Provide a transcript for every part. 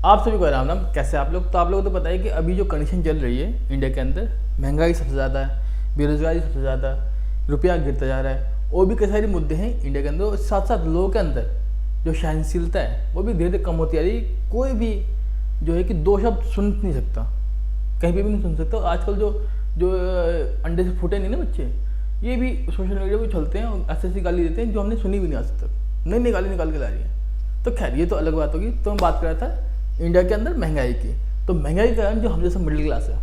आप सभी को राम राम। कैसे आप लोग? तो आप लोगों को तो पता है कि अभी जो कंडीशन चल रही है इंडिया के अंदर, महंगाई सबसे ज़्यादा है, बेरोजगारी सबसे ज़्यादा, रुपया गिरता जा रहा है, और भी कई सारे मुद्दे हैं इंडिया के अंदर। और साथ साथ लोगों के अंदर जो सहनशीलता है वो भी धीरे धीरे कम होती जा रही है। कोई भी जो है कि दो शब्द सुन नहीं सकता, कहीं पे भी नहीं सुन सकता। और आजकल जो जो अंडे से फूटे नहीं ना बच्चे, ये भी सोशल मीडिया पे चलते हैं और ऐसी ऐसी गाली देते हैं जो हमने सुनी भी नहीं आज तक। नई नई गाली निकाल के ला रही है। तो खैर ये तो अलग बात होगी। तो मैं बात कर रहा था इंडिया के अंदर महंगाई की। तो महंगाई के कारण जो हम जैसे मिडिल क्लास है,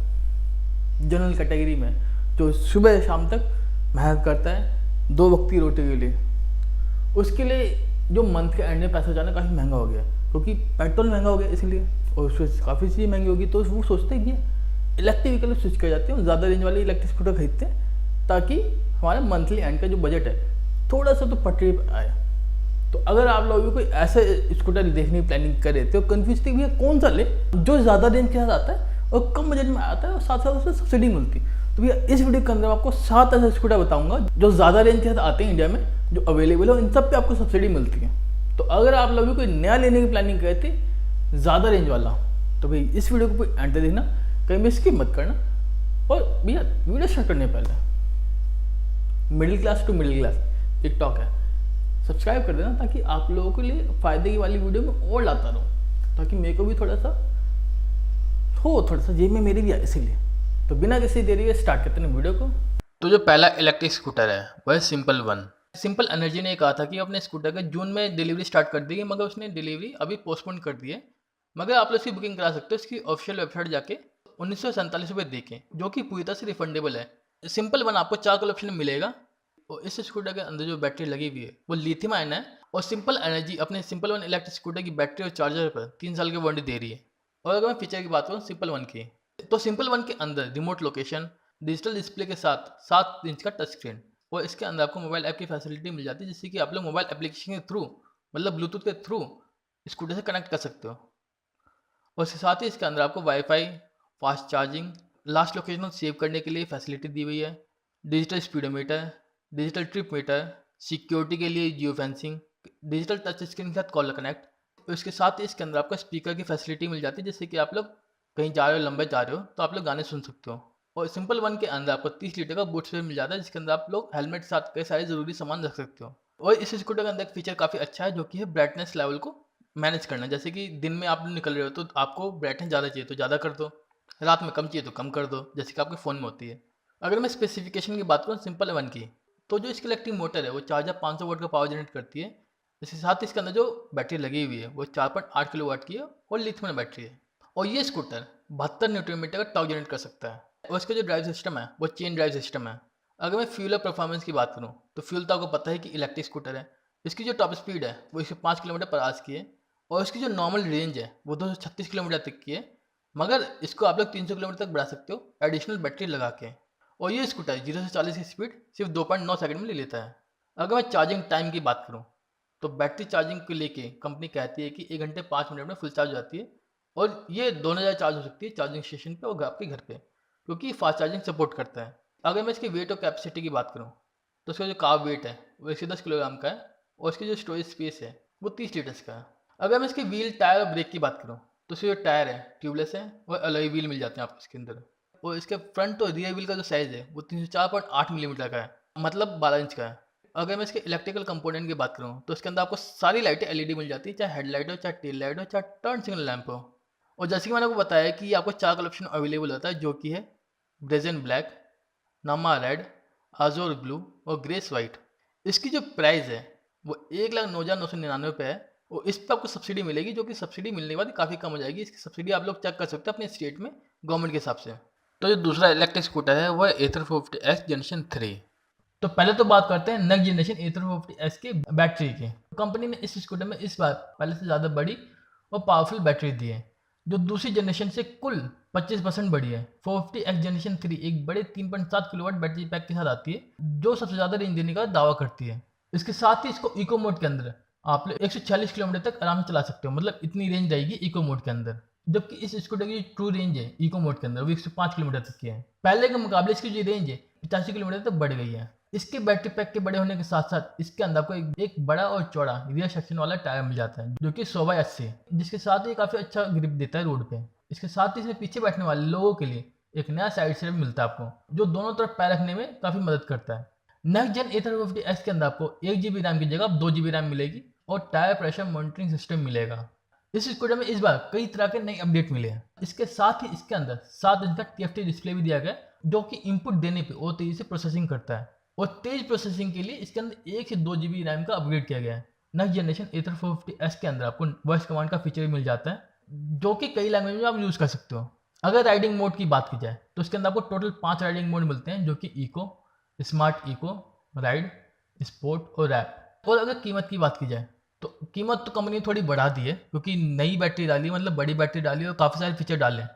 जनरल कैटेगरी में, जो सुबह से शाम तक मेहनत करता है दो वक्त की रोटी के लिए, उसके लिए जो मंथ के एंड में पैसा जाना काफ़ी महंगा हो गया, क्योंकि पेट्रोल महंगा हो गया इसलिए, और उससे काफ़ी चीज़ें महंगी होगी। तो वो सोचते हैं कि इलेक्ट्रिक व्हीकल स्विच कर जाते हैं और ज़्यादा रेंज वाले इलेक्ट्रिक स्कूटर खरीदते हैं, ताकि हमारा मंथली एंड का जो बजट है थोड़ा सा तो पटरी पर आए। तो अगर आप लोग भी कोई ऐसे स्कूटर देखने की प्लानिंग करे तो कंफ्यूज थी भैया कौन सा ले जो ज़्यादा रेंज के साथ आता है और कम बजट में आता है और साथ साथ उसमें सब्सिडी मिलती है। तो भैया इस वीडियो के अंदर आपको 7 ऐसे स्कूटर बताऊंगा जो ज़्यादा रेंज के साथ आते हैं इंडिया में, जो अवेलेबल है, इन सब पे आपको सब्सिडी मिलती है। तो अगर आप लोग भी कोई नया लेने की प्लानिंग करे थे ज़्यादा रेंज वाला, तो भाई इस वीडियो को पूरी एंड तक देखना, कहीं भी स्किप मत करना। और भैया वीडियो स्टार्ट करने पहले middle class to middle class TikTok है, सब्सक्राइब कर देना, ताकि आप लोगों के लिए फ़ायदे की वाली वीडियो में और लाता रहूँ, ताकि मेरे को भी थोड़ा सा जेब में मेरी भी आए, इसीलिए। तो बिना किसी देरी के स्टार्ट करते हैं वीडियो को। तो जो पहला इलेक्ट्रिक स्कूटर है वह है सिंपल वन। सिंपल एनर्जी ने कहा था कि अपने स्कूटर का जून में डिलीवरी स्टार्ट कर दी है, मगर उसने डिलीवरी अभी पोस्टपोन कर दी है। मगर आप लोग इसकी बुकिंग करा सकते हो इसकी ऑफिशियल वेबसाइट जाके। 1947 रुपये देखें, जो कि पूरी तरह से रिफंडेबल है। सिंपल वन आपको 4 कलर ऑप्शन मिलेगा, और इस स्कूटर के अंदर जो बैटरी लगी हुई है वो लिथियम आयन है। और सिंपल एनर्जी अपने सिंपल वन इलेक्ट्रिक स्कूटर की बैटरी और चार्जर पर 3 साल की वारंटी दे रही है। और अगर मैं फीचर की बात करूँ सिंपल वन की, तो सिंपल वन के अंदर रिमोट लोकेशन, डिजिटल डिस्प्ले के साथ 7 इंच का टच स्क्रीन, और इसके अंदर आपको मोबाइल ऐप की फैसिलिटी मिल जाती है, जिससे कि आप लोग मोबाइल एप्लीकेशन के थ्रू, मतलब ब्लूटूथ के थ्रू स्कूटर से कनेक्ट कर सकते हो। और इसके साथ ही इसके अंदर आपको wifi, fast charging, last location save करने के लिए फैसिलिटी दी हुई है, digital speedometer, digital trip meter, security के लिए geo fencing, digital touch screen के साथ कॉलर कनेक्ट। तो इसके साथ ही इसके अंदर आपको स्पीकर की फैसिलिटी मिल जाती है, जिससे कि आप लोग कहीं जा रहे हो, लंबे जा रहे हो, तो आप लोग गाने सुन सकते हो। और सिंपल वन के अंदर आपको 30 लीटर का बूट स्पेस मिल जाता है, जिसके अंदर आप लोग हेलमेट के साथ कई सारे ज़रूरी सामान रख सकते हो। और इस स्कूटर के अंदर एक फीचर काफ़ी अच्छा है, जो कि है ब्राइटनेस लेवल को मैनेज करना। जैसे कि दिन में आप निकल रहे हो तो आपको ब्राइटनेस ज़्यादा चाहिए तो ज़्यादा कर दो, रात में कम चाहिए तो कम कर दो, जैसे कि आपके फ़ोन में होती है। अगर मैं स्पेसिफिकेशन की बात करूँ सिंपल वन की, तो जो इसकी इलेक्ट्रिक मोटर है वो चार्जर 500 वाट का पावर जनरेट करती है। इसके साथ ही इसके अंदर जो बैटरी लगी हुई है वो 4.8 किलो वाट की है और लिथियम बैटरी है। और ये स्कूटर 72 न्यूटन मीटर का टॉर्क जनरेट कर सकता है। और इसका जो ड्राइव सिस्टम है वो चेन ड्राइव सिस्टम है। अगर मैं फ्यूल और परफॉर्मेंस की बात करूँ, तो फ्यूल तो आपको पता है कि इलेक्ट्रिक स्कूटर है, इसकी जो टॉप स्पीड है वो 105 किलोमीटर पर आवर्स की है, और इसकी जो नॉर्मल रेंज है वो 236 किलोमीटर तक की है। मगर इसको आप लोग 300 किलोमीटर तक बढ़ा सकते हो एडिशनल बैटरी लगा के। और ये स्कूटर 0 से 40 की स्पीड सिर्फ 2.9 सेकंड में ले लेता है। अगर मैं चार्जिंग टाइम की बात करूँ, तो बैटरी चार्जिंग को लेके कंपनी कहती है कि 1 घंटे 5 मिनट में फुल चार्ज हो जाती है, और ये दोनों जगह चार्ज हो सकती है, चार्जिंग स्टेशन पे और आपके घर पे, क्योंकि फास्ट चार्जिंग सपोर्ट करता है। अगर मैं इसके वेट और कैपेसिटी की बात करूँ, तो इसका जो कार्ब वेट है वो 110 किलोग्राम का है, और इसकी जो स्टोरेज स्पेस है वो 30 लीटर्स का है। अगर मैं इसके व्हील, टायर और ब्रेक की बात करूँ, तो इसके जो टायर है ट्यूबलेस है और अलॉय व्हील मिल जाते हैं आपको इसके अंदर। और इसके फ्रंट और रियर व्हील का जो साइज़ है वो 304.8 मिलीमीटर का है, मतलब 12 इंच का है। अगर मैं इसके इलेक्ट्रिकल कंपोनेंट की बात करूँ, तो इसके अंदर आपको सारी लाइटें एलईडी मिल जाती है, चाहे हेडलाइट हो, चाहे टेल लाइट हो, चाहे टर्न सिग्नल लैंप हो। और जैसे कि मैंने आपको बताया कि ये आपको 4 कलर ऑप्शन अवेलेबल होता है, जो कि है ब्रेजन ब्लैक, नामा रेड, आजोर ब्लू और ग्रेस वाइट। इसकी जो प्राइस है वो 1,09,999 है, और इस पर आपको सब्सिडी मिलेगी, जो कि सब्सिडी मिलने के बाद काफ़ी कम हो जाएगी। इसकी सब्सिडी आप लोग चेक कर सकते हैं अपने स्टेट में गवर्नमेंट के हिसाब से। तो जो दूसरा इलेक्ट्रिक स्कूटर है वो है एथर 450X जनरेशन 3। तो पहले तो बात करते हैं नेक्स्ट जनरेशन एथर 450S के बैटरी की। कंपनी ने इस स्कूटर में इस बार पहले से ज़्यादा बड़ी और पावरफुल बैटरी दी है, जो दूसरी जनरेशन से कुल 25% बड़ी है। 450X जनरेशन 3 एक बड़े 3.7 किलोवाट बैटरी पैक के साथ आती है, जो सबसे ज़्यादा रेंज देने का दावा करती है। इसके साथ ही इसको इको मोड के अंदर आप लोग 140 किलोमीटर तक आराम से चला सकते हो, मतलब इतनी रेंज रहेगी इको मोड के अंदर। जबकि इस स्कूटर की ट्रू रेंज है इको मोड के अंदर वो 105 किलोमीटर तक की है। पहले के मुकाबले इसकी जो रेंज है 85 किलोमीटर तक बढ़ गई है। इसके बैटरी पैक के बड़े होने के साथ साथ इसके अंदर आपको एक बड़ा और चौड़ा रियर सेक्शन वाला टायर मिल जाता है जो कि 100/80 है, जिसके साथ ही काफ़ी अच्छा ग्रिप देता है रोड पे। इसके साथ ही इसमें पीछे बैठने वाले लोगों के लिए एक नया साइड स्टेप मिलता है आपको, जो दोनों तरफ पैर रखने में काफ़ी मदद करता है। नेक्स्ट जेन A350X के अंदर आपको 1 GB रैम की जगह 2 GB रैम मिलेगी और टायर प्रेशर मॉनिटरिंग सिस्टम मिलेगा। इस स्कूटर में इस बार कई तरह के नए अपडेट मिले हैं। इसके साथ ही इसके अंदर 7 इंच का TFT डिस्प्ले भी दिया गया है, जो कि इनपुट देने पे और तेजी से प्रोसेसिंग करता है। और तेज प्रोसेसिंग के लिए इसके अंदर 1 से 2 GB रैम का अपग्रेड किया गया है। नेक्स्ट जनरेशन A350S के अंदर आपको वॉइस कमांड का फीचर भी मिल जाता है, जो कि कई लैंग्वेज में आप यूज़ कर सकते हो। अगर राइडिंग मोड की बात की जाए तो इसके अंदर आपको टोटल 5 राइडिंग मोड मिलते हैं, जो कि eco, smart eco, ride, sport और रैप। और अगर कीमत की बात की जाए तो कीमत तो कंपनी ने थोड़ी बढ़ा दी है, क्योंकि नई बैटरी डाली है, मतलब बड़ी बैटरी डाली है और काफ़ी सारे फीचर डाले हैं।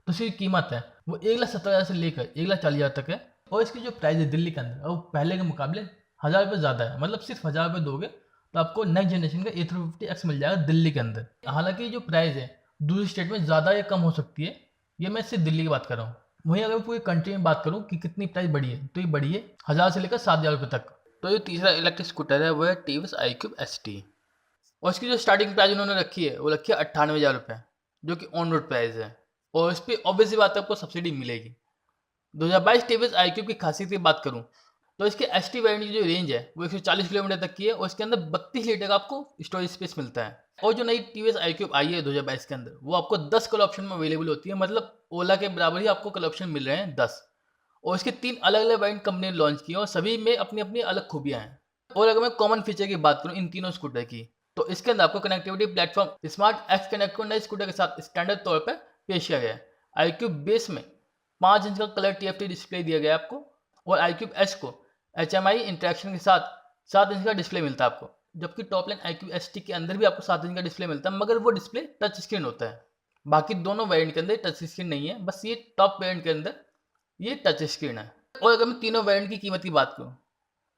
तो इसकी कीमत है वो 1,70,000 से लेकर 1,40,000 तक है। और इसकी जो प्राइस है दिल्ली के अंदर वो पहले के मुकाबले 1,000 रुपये ज़्यादा है, मतलब सिर्फ 1,000 रुपये दोगे तो आपको नेक्स्ट जनरेशन का A350X मिल जाएगा दिल्ली के अंदर। हालांकि जो प्राइस है दूसरी स्टेट में ज़्यादा या कम हो सकती है, ये मैं सिर्फ दिल्ली की बात कर रहा हूँ। वहीं अगर मैं पूरी कंट्री में बात करूँ कि कितनी प्राइस बढ़ी है, तो ये बढ़ी है 1,000 से लेकर 7,000 रुपये तक। तो ये तीसरा इलेक्ट्रिक स्कूटर है वो है TVS iQube ST, और इसकी जो स्टार्टिंग प्राइस उन्होंने रखी है वो रखी है 98,000 रुपये, जो कि ऑन रोड प्राइस है। और इस पर ऑब्वियसली बात है आपको सब्सिडी मिलेगी। 2022 TVS iQube की खासियत की बात करूँ तो इसके ST वेरिएंट की जो रेंज है वो 140 किलोमीटर तक की है, और इसके अंदर 32 लीटर का आपको स्टोरेज स्पेस मिलता है। और जो नई TVS iQube आई है 2022 के अंदर, वो आपको 10 कलर ऑप्शन में अवेलेबल होती है, मतलब ओला के बराबर ही आपको कलर ऑप्शन मिल रहे हैं 10। और इसके 3 अलग अलग वेरिएंट कंपनी ने लॉन्च किए और सभी में अपनी अपनी अलग खूबियाँ हैं। और अगर मैं कॉमन फीचर की बात करूँ इन तीनों स्कूटर की, तो इसके अंदर आपको connectivity platform smart X connect को नए स्कूटर के साथ स्टैंडर्ड तौर पर पेश किया गया है। iQube बेस में 5 इंच का कलर TFT डिस्प्ले दिया गया है आपको, और iQube S को HMI इंटरेक्शन के साथ 7 इंच का डिस्प्ले मिलता है आपको। जबकि टॉप लाइन iQube ST के अंदर भी आपको 7 इंच का डिस्प्ले मिलता है, मगर वो डिस्प्ले टच स्क्रीन होता है। बाकी दोनों वेरिएंट के अंदर टच स्क्रीन नहीं है, बस ये टॉप वेरिएंट के अंदर ये टच स्क्रीन है। और अगर मैं तीनों वेरिएंट की कीमत की बात करूँ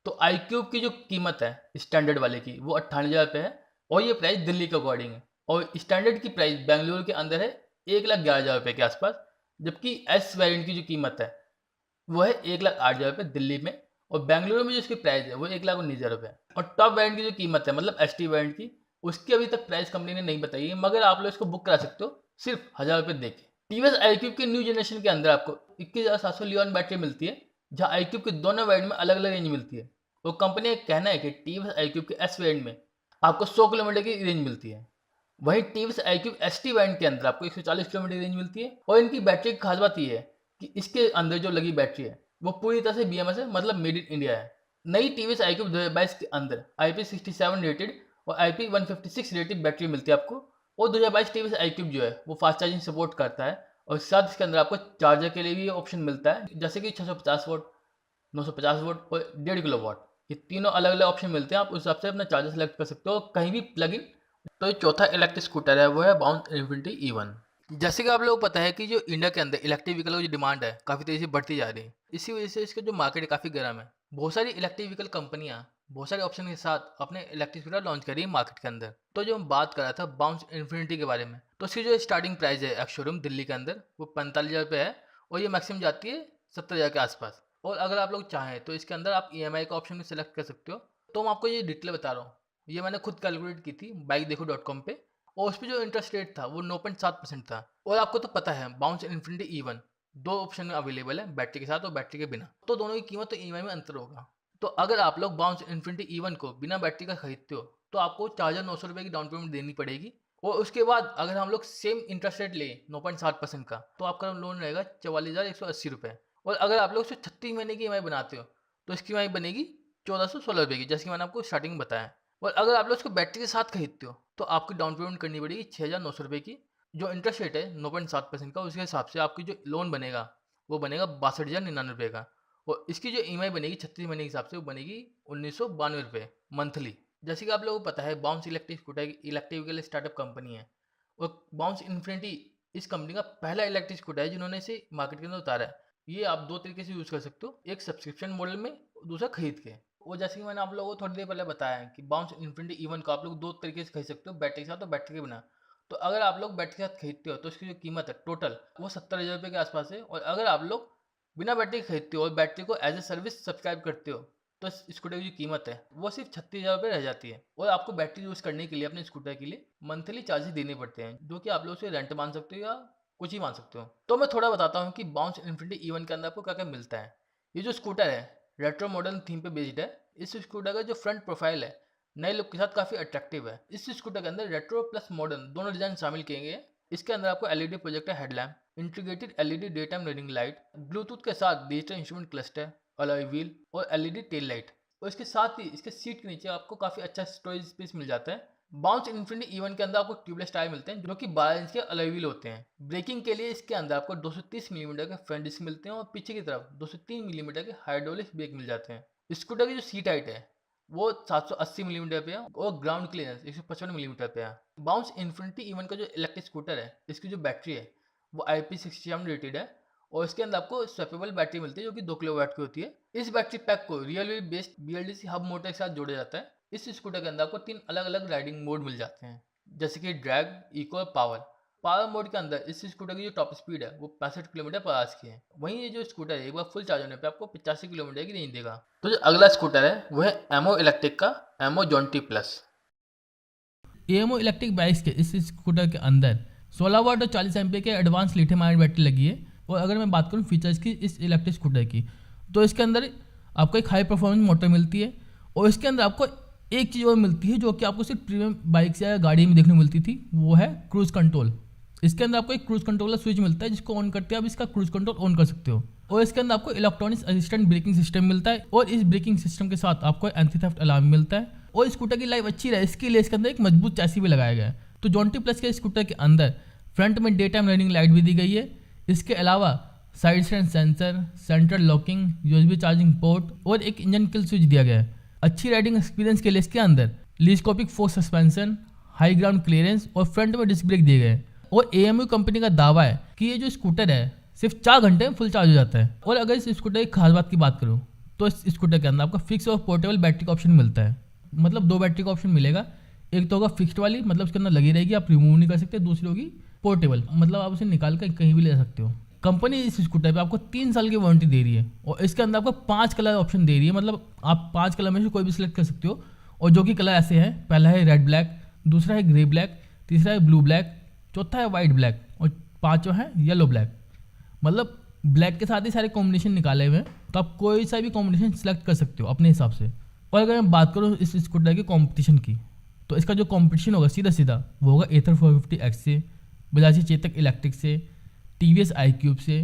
तो iQube की जो कीमत है स्टैंडर्ड वाले की वो 98,000 रुपये है, और ये प्राइस दिल्ली के अकॉर्डिंग है। और स्टैंडर्ड की प्राइस बेंगलुरु के अंदर है 1,11,000 रुपये के आसपास, जबकि S वेरिएंट की जो कीमत है वो है 1,08,000 रुपये दिल्ली में, और बेंगलुरु में जो इसकी प्राइस है वो 1,19,000 रुपये। और टॉप वेरिएंट की जो कीमत है मतलब ST वेरिएंट की, उसकी अभी तक प्राइस कंपनी ने नहीं बताई है, मगर आप लोग इसको बुक करा सकते हो सिर्फ 1,000 रुपये दे के। TVS iQube के न्यू जनरेशन के अंदर आपको 21,700 लियोन बैटरी मिलती है, जहाँ iQube के दोनों वेरिएंट में अलग अलग रेंज मिलती है। तो कंपनी का कहना है कि TVS iQube के S वेरिएंट में आपको 100 किलोमीटर की रेंज मिलती है, वहीं TVS iQube ST वेरिएंट के अंदर आपको 140 किलोमीटर रेंज मिलती है। और इनकी बैटरी की खास बात यह है कि इसके अंदर जो लगी बैटरी है वो पूरी तरह से BMS है, मतलब मेड इन इंडिया है। नई TVS iQube 2022 के अंदर IP67 रेटेड और IP156 रेटेड बैटरी मिलती है आपको। और 2022 TVS iQube जो है वो फास्ट चार्जिंग सपोर्ट करता है, और साथ इसके अंदर आपको चार्जर के लिए भी ऑप्शन मिलता है, जैसे कि 650 वोट, 950 वोट और 1.5 किलो वाट। ये तीनों अलग अलग ऑप्शन मिलते हैं, आप उस हिसाब से अपना चार्जर सेलेक्ट कर सकते हो, कहीं भी प्लग इन। तो ये चौथा इलेक्ट्रिक स्कूटर है वो है बाउंस इन्फिनिटी E1। जैसे कि आप लोगों को पता है कि जो इंडिया के अंदर इलेक्ट्रिक व्हीकल की डिमांड है काफ़ी तेज़ी से बढ़ती जा रही है, इसी वजह से इसका जो मार्केट है काफ़ी गर्म है। बहुत सारी इलेक्ट्रिक व्हीकल कंपनियां बहुत सारे ऑप्शन के साथ अपने इलेक्ट्रिक स्कूटर लॉन्च कर रही है मार्केट के अंदर। तो जो मैं बात कर रहा था बाउंस इन्फिनिटी के बारे में, तो इसकी जो स्टार्टिंग प्राइस है एक्स शोरूम दिल्ली के अंदर वो 45,000 रुपये है, और ये मैक्सिमम जाती है 70,000 के आसपास। और अगर आप लोग चाहें तो इसके अंदर आप EMI का ऑप्शन भी सिलेक्ट कर सकते हो। तो मैं आपको ये डिटेल बता रहा हूँ, ये मैंने खुद कैलकुलेट की थी बाइकदेखो.com पे, और उस पर जो इंटरेस्ट रेट था वो 9.7% था। और आपको तो पता है बाउंस इन्फिनिटी E1 दो ऑप्शन में अवेलेबल है, बैटरी के साथ और बैटरी के बिना, तो दोनों की कीमत तो EMI में अंतर होगा। तो अगर आप लोग बाउंस इन्फिनिटी E1 को बिना बैटरी का खरीदते हो तो आपको 4,900 रुपये की डाउन पेमेंट देनी पड़ेगी, और उसके बाद अगर हम लोग सेम इंटरेस्ट रेट लें 9.7% का, तो आपका लोन रहेगा 44,180 रुपये। और अगर आप लोग 36 महीने की EMI बनाते हो तो इसकी EMI बनेगी 1,416 रुपये की, जैसे कि मैंने आपको स्टार्टिंग में बताया। और अगर आप लोग इसको बैटरी के साथ खरीदते हो तो आपकी डाउन पेमेंट करनी पड़ेगी 6,900 रुपये की। जो इंटरेस्ट रेट है 9.7% का, उसके हिसाब से आपकी जो लोन बनेगा वो बनेगा 62,099 रुपये का। और इसकी जो EMI बनेगी 36 महीने के हिसाब से वो बनेगी 1,992 रुपये मंथली। जैसे कि आप लोगों को पता है bounce electric scooter electric vehicle startup company है, और बाउंस इन्फिनिटी इस कंपनी का पहला इलेक्ट्रिक स्कूटर है जिन्होंने इसे मार्केट के अंदर उतारा है। ये आप दो तरीके से यूज़ कर सकते हो, एक सब्सक्रिप्शन मॉडल में, दूसरा खरीद के। और जैसे कि मैंने आप लोगों को थोड़ी देर पहले बताया है कि बाउंस इन्फिनिटी E1 को आप लोग दो तरीके से खरीद सकते हो, बैटरी के साथ और बैटरी के बिना। तो अगर आप लोग बैटरी के साथ खरीदते हो तो इसकी जो कीमत है टोटल वो 70,000 रुपये के आसपास है, और अगर आप लोग बिना बैटरी खरीदते हो और बैटरी को एज ए सर्विस सब्सक्राइब करते हो तो इस स्कूटर की जो कीमत है वो सिर्फ 36,000 रुपये रह जाती है। और आपको बैटरी यूज़ करने के लिए अपने स्कूटर के लिए मंथली चार्जेस देने पड़ते हैं, जो कि आप लोग उसे रेंट मान सकते हो या कुछ ही मान सकते हो। तो मैं थोड़ा बताता हूँ कि बाउंस इन्फिनिटी E1 के अंदर आपको क्या क्या मिलता है। ये जो स्कूटर है रेट्रो मॉडर्न थीम पे बेस्ड है। इस स्कूटर का जो फ्रंट प्रोफाइल है नए लुक के साथ काफ़ी अट्रैक्टिव है। इस स्कूटर के अंदर रेट्रो प्लस मॉडर्न दोनों डिजाइन शामिल किए गए हैं। इसके अंदर आपको LED projector headlamp, integrated LED day time running light, Bluetooth के साथ digital instrument cluster, alloy wheel और एलईडी टेल लाइट। और इसके साथ ही इसके सीट के नीचे आपको काफ़ी अच्छा स्टोरेज स्पेस मिल जाता है। बाउंस इन्फिनिटी E1 के अंदर आपको ट्यूबलेस टायर मिलते हैं जो कि 12 इंच के अलॉय व्हील होते हैं। ब्रेकिंग के लिए इसके अंदर आपको 230 मिलीमीटर के फ्रंट डिस्क मिलते हैं और पीछे की तरफ 203 मिलीमीटर के हाइड्रोलिक ब्रेक मिल जाते हैं। स्कूटर की जो सीट हाइट है वो 780 मिलीमीटर पे है और ग्राउंड क्लियरेंस 155 मिलीमीटर पे है। बाउंस इन्फिनिटी E1 का जो इलेक्ट्रिक स्कूटर है इसकी जो बैटरी है वो IP67 रेटेड है और इसके अंदर आपको स्वैपेबल बैटरी मिलती है जो कि 2 किलोवाट की होती है। इस बैटरी पैक को real based BLDC hub motor के साथ जोड़ा जाता है। इस स्कूटर के अंदर आपको 3 अलग अलग राइडिंग मोड मिल जाते हैं, जैसे कि ड्रैग, इको और पावर। पावर मोड के अंदर इस स्कूटर की जो टॉप स्पीड है वो 65 किलोमीटर पर आवर्स की है। वहीं ये जो स्कूटर है एक बार फुल चार्ज होने पे आपको 85 किलोमीटर की रेंज देगा। तो जो अगला स्कूटर है वो है एमो इलेक्ट्रिक का Emo Jonty plus. EMO electric bikes के इस स्कूटर के अंदर 16 वाट और 40 एम्पीयर के एडवांस लिथियम आयन बैटरी लगी है। और अगर मैं बात करूँ फीचर्स की इस इलेक्ट्रिक स्कूटर की, तो इसके अंदर आपको एक हाई परफॉर्मेंस मोटर मिलती है और इसके अंदर आपको एक चीज़ और मिलती है जो कि आपको सिर्फ प्रीमियम बाइक्स या गाड़ी में देखने को मिलती थी, वो है क्रूज कंट्रोल। इसके अंदर आपको एक क्रूज कंट्रोलर स्विच मिलता है जिसको ऑन करते हैं आप इसका क्रूज कंट्रोल ऑन कर सकते हो। और इसके अंदर आपको इलेक्ट्रॉनिक असिस्टेंट ब्रेकिंग सिस्टम मिलता है और इस ब्रेकिंग सिस्टम के साथ आपको एंटी थेफ्ट अलार्म मिलता है। और स्कूटर की लाइफ अच्छी रहे इसके लिए इसके अंदर एक मजबूत चैसी भी लगाया गया है। तो जॉन्टी प्लस के स्कूटर के अंदर फ्रंट में डे टाइम रनिंग लाइट भी दी गई है। इसके अलावा side stand sensor, central locking, USB charging port और एक इंजन किल स्विच दिया गया है। अच्छी राइडिंग एक्सपीरियंस के लिए इसके अंदर telescopic force suspension, high ground clearance और फ्रंट में डिस्क ब्रेक दिए गए हैं। और AMU कंपनी का दावा है कि ये जो स्कूटर है सिर्फ 4 घंटे में फुल चार्ज हो जाता है। और अगर इस स्कूटर की खास बात की बात करूँ तो इस स्कूटर के अंदर आपका फिक्स और पोर्टेबल बैटरी का ऑप्शन मिलता है। मतलब 2 बैटरी का ऑप्शन मिलेगा। एक तो होगा फिक्स्ड वाली, मतलब उसके अंदर लगी रहेगी, आप रिमूव नहीं कर सकते। दूसरी होगी पोर्टेबल, मतलब आप उसे निकाल कर कहीं भी ले सकते हो। कंपनी इस स्कूटर पे आपको 3 साल की वारंटी दे रही है और इसके अंदर आपको 5 कलर ऑप्शन दे रही है। मतलब आप 5 कलर में से कोई भी सिलेक्ट कर सकते हो। और जो कि कलर ऐसे हैं, पहला है रेड ब्लैक, दूसरा है ग्रे ब्लैक, तीसरा है ब्लू ब्लैक, चौथा है वाइट ब्लैक और पांचवा है येलो ब्लैक। मतलब ब्लैक के साथ ही सारे कॉम्बिनेशन निकाले हुए हैं, तो आप कोई सा भी कॉम्बिनेशन सिलेक्ट कर सकते हो अपने हिसाब से। और अगर मैं बात करूँ इस स्कूटर के कॉम्पिटिशन की, तो इसका जो कॉम्पिटिशन होगा सीधा सीधा वो होगा एथर 450X से, बजाज चेतक इलेक्ट्रिक से, TVS iQube से,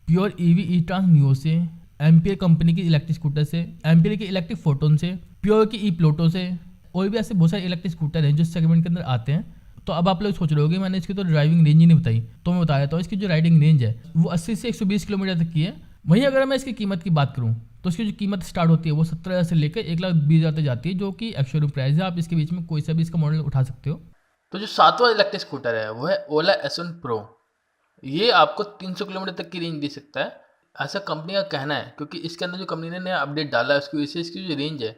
प्योर EV E-Trans नियो से, एम्पियर कंपनी की इलेक्ट्रिक स्कूटर से, एम्पियर की इलेक्ट्रिक फोटोन से, प्योर की प्लोटो से, और भी ऐसे बहुत सारे इलेक्ट्रिक स्कूटर हैं जो सेगमेंट के अंदर आते हैं। तो अब आप लोग सोच रहे होगे मैंने इसकी तो ड्राइविंग रेंज ही नहीं बताई, तो मैं बता देता हूँ। इसकी जो राइडिंग रेंज है वो 80 से 120 किलोमीटर तक की है। वहीं अगर मैं इसकी कीमत की बात करूँ तो इसकी जो कीमत स्टार्ट होती है वो 17,000 से लेकर 1,20,000 तक जाती है, जो कि एक्स-शोरूम प्राइस है। आप इसके बीच में कोई सा भी इसका मॉडल उठा सकते हो। तो जो 7वां इलेक्ट्रिक स्कूटर है वो है ओला S1 Pro। ये आपको 300 किलोमीटर तक की रेंज दे सकता है, ऐसा कंपनी का कहना है, क्योंकि इसके अंदर जो कंपनी ने नया अपडेट डाला है उसकी वजह से इसकी जो रेंज है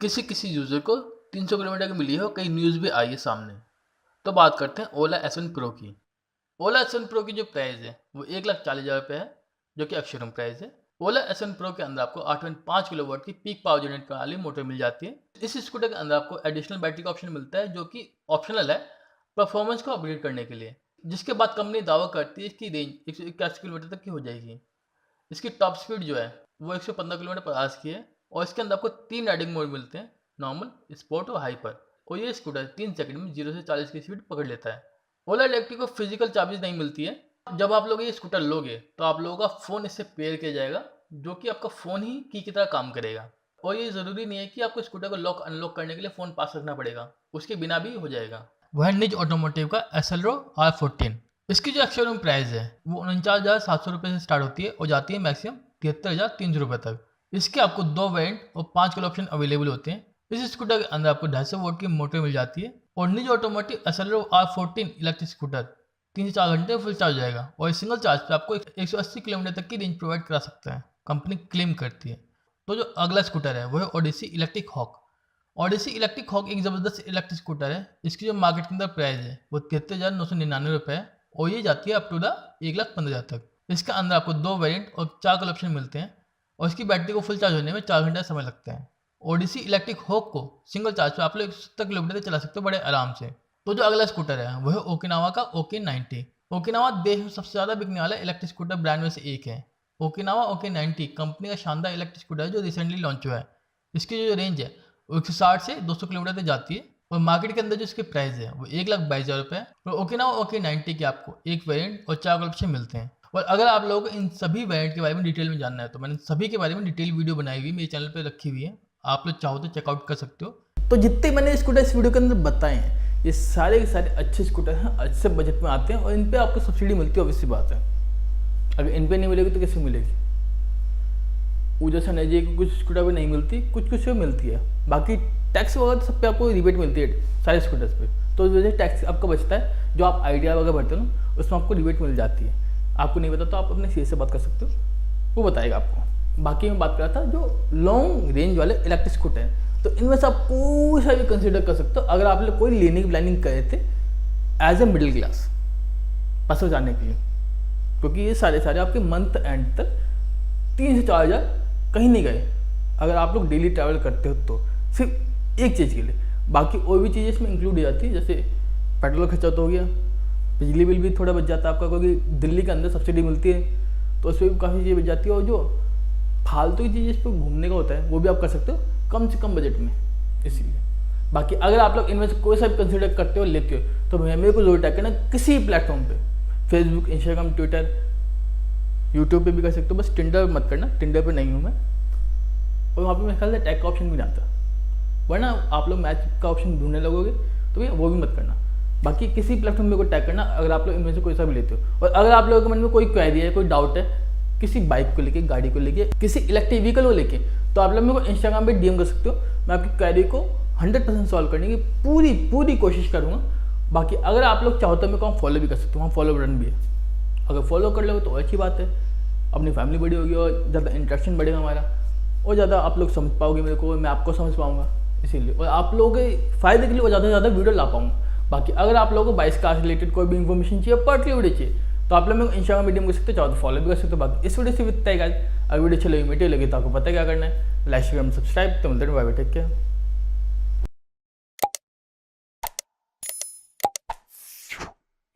किसी किसी यूज़र को 300 किलोमीटर की मिली है और कई न्यूज़ भी आई है सामने। तो बात करते हैं ओला S1 Pro की। ओला S1 Pro की जो प्राइस है वो 1,40,000 रुपये है, जो कि एक्स-शोरूम प्राइस है। ओला S1 Pro के अंदर आपको 8.5 किलोवाट की पीक पावर जनरेट वाली मोटर मिल जाती है। इस स्कूटर के अंदर आपको एडिशनल बैटरी का ऑप्शन मिलता है जो कि ऑप्शनल है परफॉर्मेंस को अपग्रेड करने के लिए, जिसके बाद कंपनी दावा करती है इसकी रेंज 181 किलोमीटर तक की हो जाएगी। इसकी टॉप स्पीड जो है वो 115 किलोमीटर पर आवर्स की है और इसके अंदर आपको 3 राइडिंग मोड मिलते हैं, नॉर्मल, स्पोर्ट और हाइपर। और ये स्कूटर 3 सेकंड में 0 से 40 की स्पीड पकड़ लेता है। ओला इलेक्ट्रिक को फिजिकल चार्जेस नहीं मिलती है। जब आप लोग ये स्कूटर लोगे तो आप लोगों का फ़ोन इससे पेयर किया जाएगा, जो कि आपका फ़ोन ही की तरह काम करेगा। और ये ज़रूरी नहीं है कि आपको स्कूटर को लॉक अनलॉक करने के लिए फ़ोन पास रखना पड़ेगा, उसके बिना भी हो जाएगा। वह है निज ऑटोमोटिव का SLRO R14। इसकी जो एक्स-शोरूम प्राइस है वो 49,700 रुपये से स्टार्ट होती है और जाती है मैक्सिमम 73,300 रुपये तक। इसके आपको 2 वेरिएंट और 5 कलर ऑप्शन अवेलेबल होते हैं। इस स्कूटर के अंदर आपको 250 वोल्ट की मोटर मिल जाती है और निज automotive SLRO R14 electric scooter 3 से 4 घंटे फुल चार्ज हो जाएगा और सिंगल चार्ज पे आपको 180 किलोमीटर तक की रेंज प्रोवाइड करा सकता है, कंपनी क्लेम करती है। तो जो अगला स्कूटर है वो है Odyssey electric hawk. Odyssey electric hawk एक ज़बरदस्त इलेक्ट्रिक स्कूटर है। इसकी जो मार्केट के अंदर प्राइस है वो 73,999 रुपये है और ये जाती है अप टू द 1,15,000 तक। इसके अंदर आपको 2 वेरिएंट और 4 कलर ऑप्शन मिलते हैं और इसकी बैटरी को फुल चार्ज होने में 4 घंटे का समय लगता है। ओडिसी इलेक्ट्रिक होक को सिंगल चार्ज पे आप लोग 170 किलोमीटर तक चला सकते हो बड़े आराम से। तो जो अगला स्कूटर है वह है ओकिनावा का ओके90। ओकिनावा देश में सबसे ज़्यादा बिकने वाला इलेक्ट्रिक स्कूटर ब्रांड में से एक है। ओकिनावा ओके90 कंपनी का शानदार इलेक्ट्रिक स्कूटर है जो रिसेंटली लॉन्च हुआ है। इसकी जो रेंज है वो 160 से 200 किलोमीटर तक जाती है और मार्केट के अंदर जो इसकी प्राइस है वो 1,22,000 रुपये है। और ओकिनावा ओके90 के आपको एक वेरिएंट और 4 ऑप्शन मिलते हैं। और अगर आप लोगों को इन सभी वेरिएंट के बारे में डिटेल में जानना है तो मैंने सभी के बारे में डिटेल वीडियो बनाई हुई मेरे चैनल पर रखी हुई है, आप लोग चाहो तो चेकआउट कर सकते हो। तो जितने मैंने स्कूटर इस वीडियो के अंदर बताए हैं ये सारे के सारे अच्छे स्कूटर हैं, अच्छे बजट में आते हैं और इन पे आपको सब्सिडी मिलती है, ऑब्वियस सी बात है। अगर इन पे नहीं मिलेगी तो कैसे मिलेगी? ऊर्जा से एनर्जी को कुछ स्कूटर पे नहीं मिलती, कुछ पे मिलती है, बाकी टैक्स वगैरह सब पे आपको रिबेट मिलती है सारे स्कूटर्स पे। तो इस वजह से टैक्स आपका बचता है, जो आप आइडिया वगैरह भरते हो ना उसमें आपको रिबेट मिल जाती है। आपको नहीं पता तो आप अपने सीए से बात कर सकते हो, वो बताएगा आपको। बाकी मैं बात कर रहा था जो लॉन्ग रेंज वाले इलेक्ट्रिक स्कूटर हैं, तो इनमें से आप कोई सा भी कंसिडर कर सकते हो अगर आप लोग कोई लेने की प्लानिंग करे थे एज ए मिडिल क्लास पैसे जाने के लिए, क्योंकि ये सारे आपके मंथ एंड तक 3 से 4 हज़ार कहीं नहीं गए अगर आप लोग डेली ट्रैवल करते हो तो, सिर्फ एक चीज़ के लिए। बाकी और भी चीज़ें इसमें इंक्लूड हो जाती है, जैसे पेट्रोल खर्चा तो हो गया, बिजली बिल भी थोड़ा बच जाता है आपका, क्योंकि दिल्ली के अंदर सब्सिडी मिलती है तो उसमें भी काफ़ी चीज़ें बच जाती है। और जो फालतू की चीज़ इस पर घूमने का होता है वो भी आप कर सकते हो कम से कम बजट में, इसीलिए। बाकी अगर आप लोग इनमें से कोई सा भी कंसिडर करते हो लेते हो तो मेरे को जरूर टैग करना किसी प्लेटफॉर्म पे, फेसबुक, इंस्टाग्राम, ट्विटर, यूट्यूब पे भी कर सकते हो, बस टिंडर मत करना, टिंडर पे नहीं हूँ मैं। और वहाँ पे मेरे ख्याल से टैग का ऑप्शन भी नहीं आता, वरना आप लोग मैच का ऑप्शन ढूंढने लगोगे तो भैया वो भी मत करना। बाकी किसी प्लेटफॉर्म पे को टैग करना अगर आप लोग इनमें से कोई सा भी लेते हो। और अगर आप लोगों के मन में कोई क्वेरी है, कोई डाउट है किसी बाइक को लेके, गाड़ी को लेके, किसी इलेक्ट्रिक व्हीकल को लेके, तो आप लोग मेरे को इंस्टाग्राम पे डीएम कर सकते हो। मैं आपकी क्वेरी को 100% सॉल्व करने की पूरी कोशिश करूँगा। बाकी अगर आप लोग चाहो तो मेरे को फॉलो भी कर सकते हो, वहाँ फॉलो बटन भी है, अगर फॉलो कर लोगे तो अच्छी बात है, अपनी फैमिली बड़ी होगी और ज़्यादा इंटरेक्शन बढ़ेगा हमारा, और ज़्यादा आप लोग समझ पाओगे मेरे को, मैं आपको समझ पाऊँगा, इसीलिए। और आप लोगों के फ़ायदे के लिए ज़्यादा से ज़्यादा वीडियो ला पाऊँगा। बाकी अगर आप लोगों को 22 कार से रिलेटेड कोई भी इन्फॉर्मेशन चाहिए, पर्टिकुलर वीडियो चाहिए, तो आप लोग मेरे को इंस्टाग्राम मीडियम कर सकते हो, चाहो तो फॉलो भी कर सकते हो। बाकी इस वीडियो से इतना ही गाइस, अगर वीडियो अच्छी लगी मीडियो लगी तो आपको पता क्या करना है, लाइक शेयर सब्सक्राइब। तो मिलते हैं, बाय बाय, टेक केयर।